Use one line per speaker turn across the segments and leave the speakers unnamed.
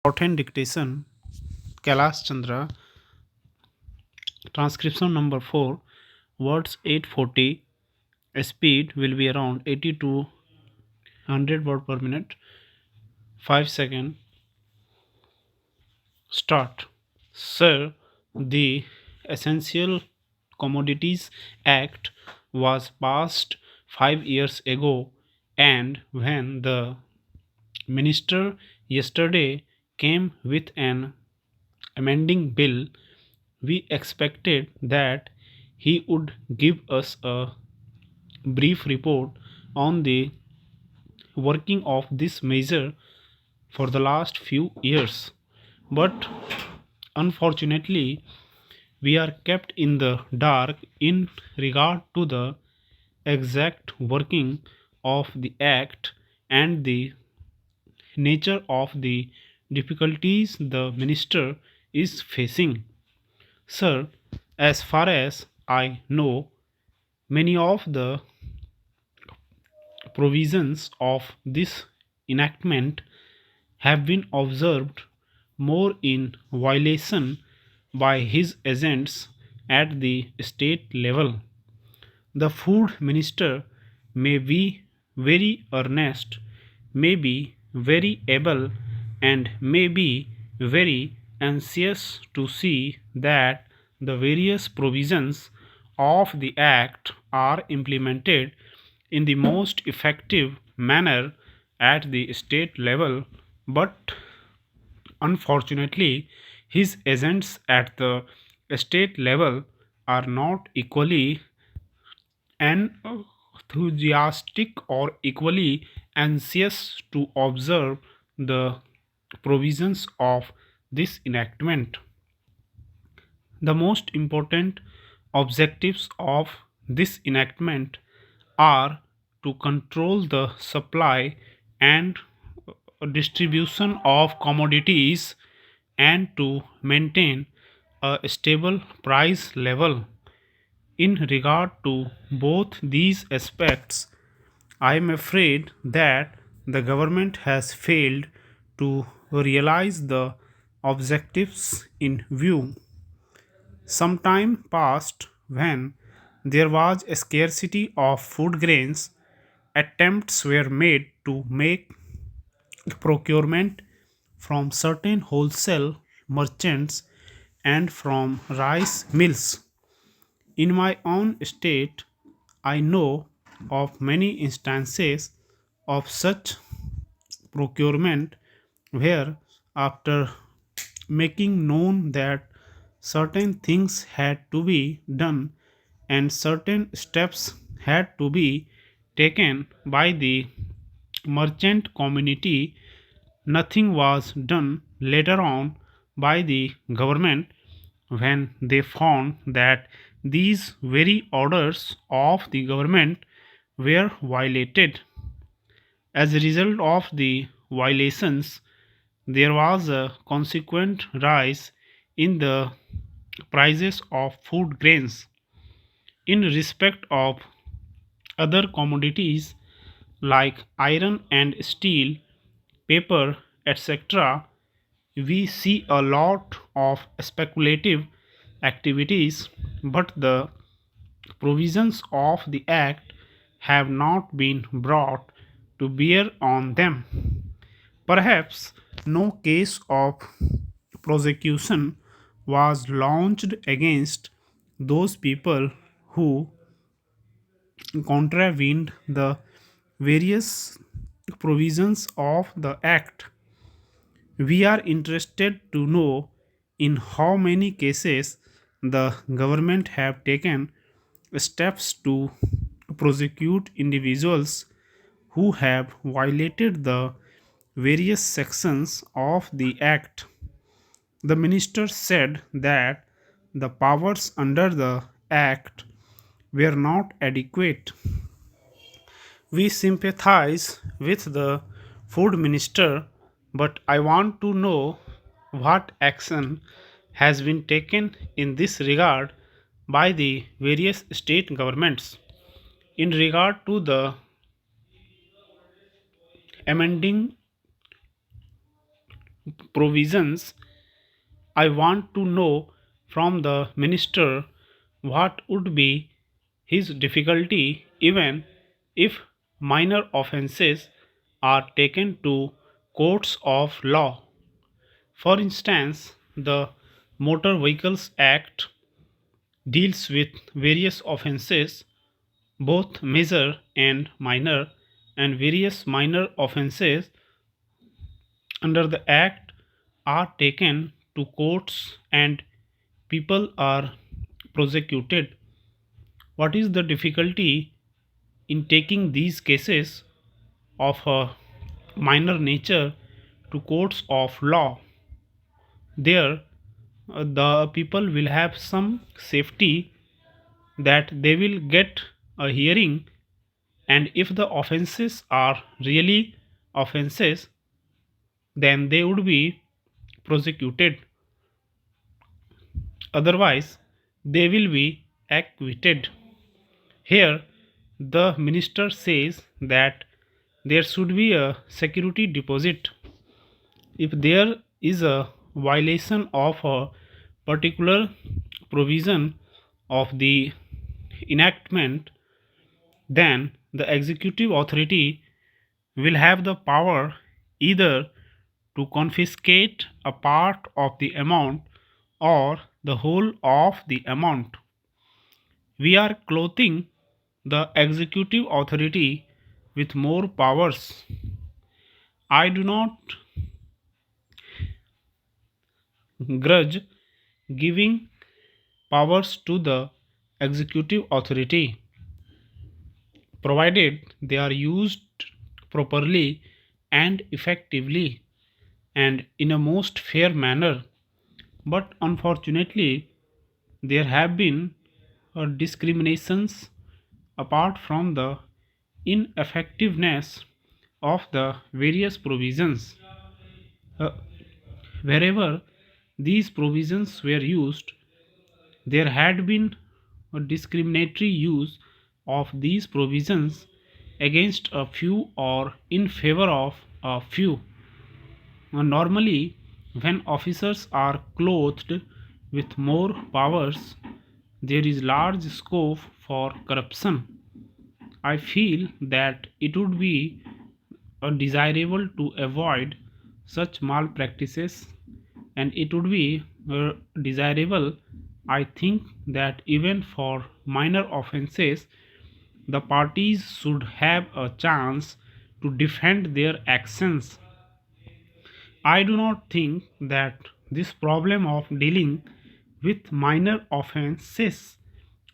Shorthand Dictation, Kailash Chandra, Transcription number 4, words 840, speed will be around 80 to 100 word per minute, 5 second, start. Sir, the Essential Commodities Act was passed 5 years ago, and when the minister yesterday came with an amending bill, we expected that he would give us a brief report on the working of this measure for the last few years. But unfortunately, we are kept in the dark in regard to the exact working of the act and the nature of the difficulties the minister is facing. Sir, as far as I know, many of the provisions of this enactment have been observed more in violation by his agents at the state level. The food minister may be very earnest, may be very able, and may be very anxious to see that the various provisions of the Act are implemented in the most effective manner at the state level, but unfortunately, his agents at the state level are not equally enthusiastic or equally anxious to observe the provisions of this enactment. The most important objectives of this enactment are to control the supply and distribution of commodities and to maintain a stable price level. In regard to both these aspects, I am afraid that the government has failed to realize the objectives in view. Some time passed when there was a scarcity of food grains. Attempts were made to make procurement from certain wholesale merchants and from rice mills. In my own state, I know of many instances of such procurement where, after making known that certain things had to be done and certain steps had to be taken by the merchant community, nothing was done later on by the government when they found that these very orders of the government were violated. As a result of the violations, there was a consequent rise in the prices of food grains. In respect of other commodities like iron and steel, paper, etc., we see a lot of speculative activities, but the provisions of the Act have not been brought to bear on them. Perhaps no case of prosecution was launched against those people who contravened the various provisions of the Act. We are interested to know in how many cases the government have taken steps to prosecute individuals who have violated the various sections of the Act. The minister said that the powers under the Act were not adequate. We sympathize with the food minister, but I want to know what action has been taken in this regard by the various state governments. In regard to the amending provisions, I want to know from the minister what would be his difficulty even if minor offences are taken to courts of law. For instance, the Motor Vehicles Act deals with various offences, both major and minor, and various minor offences under the Act are taken to courts and people are prosecuted. What is the difficulty in taking these cases of a minor nature to courts of law? There, the people will have some safety that they will get a hearing, and if the offenses are really offenses, then they would be prosecuted. Otherwise, they will be acquitted. Here, the minister says that there should be a security deposit. If there is a violation of a particular provision of the enactment, then the executive authority will have the power either to confiscate a part of the amount or the whole of the amount. We are clothing the executive authority with more powers. I do not grudge giving powers to the executive authority, provided they are used properly and effectively and in a most fair manner. But unfortunately, there have been discriminations apart from the ineffectiveness of the various provisions. Uh, Wherever these provisions were used, there had been a discriminatory use of these provisions against a few or in favor of a few. Normally, when officers are clothed with more powers, there is large scope for corruption. I feel that it would be desirable to avoid such malpractices, and it would be desirable, I think, that even for minor offenses, the parties should have a chance to defend their actions. I do not think that this problem of dealing with minor offenses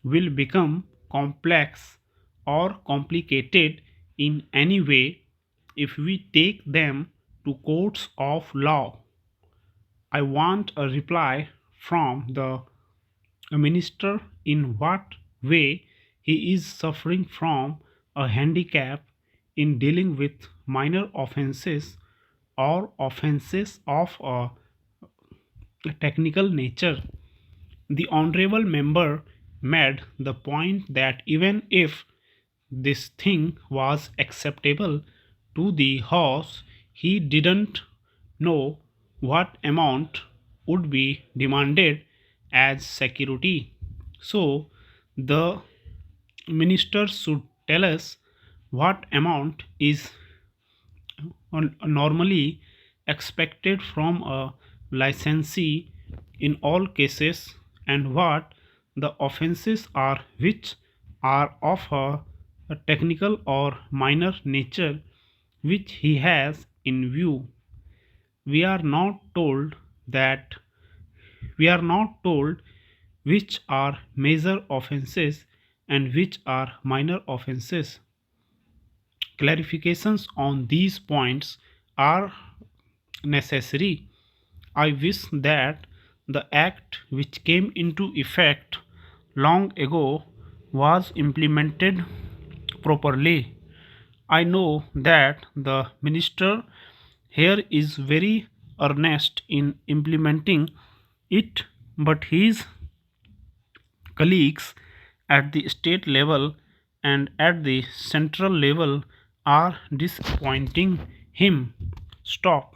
will become complex or complicated in any way if we take them to courts of law. I want a reply from the minister in what way he is suffering from a handicap in dealing with minor offenses or offenses of a technical nature. The honorable member made the point that even if this thing was acceptable to the house, he didn't know what amount would be demanded as security. So, the minister should tell us what amount is normally expected from a licensee in all cases and what the offenses are which are of a technical or minor nature which he has in view. We are not told that we are not told which are major offenses and which are minor offenses. Clarifications on these points are necessary. I wish that the act which came into effect long ago was implemented properly. I know that the minister here is very earnest in implementing it, but his colleagues at the state level and at the central level are disappointing him. Stop.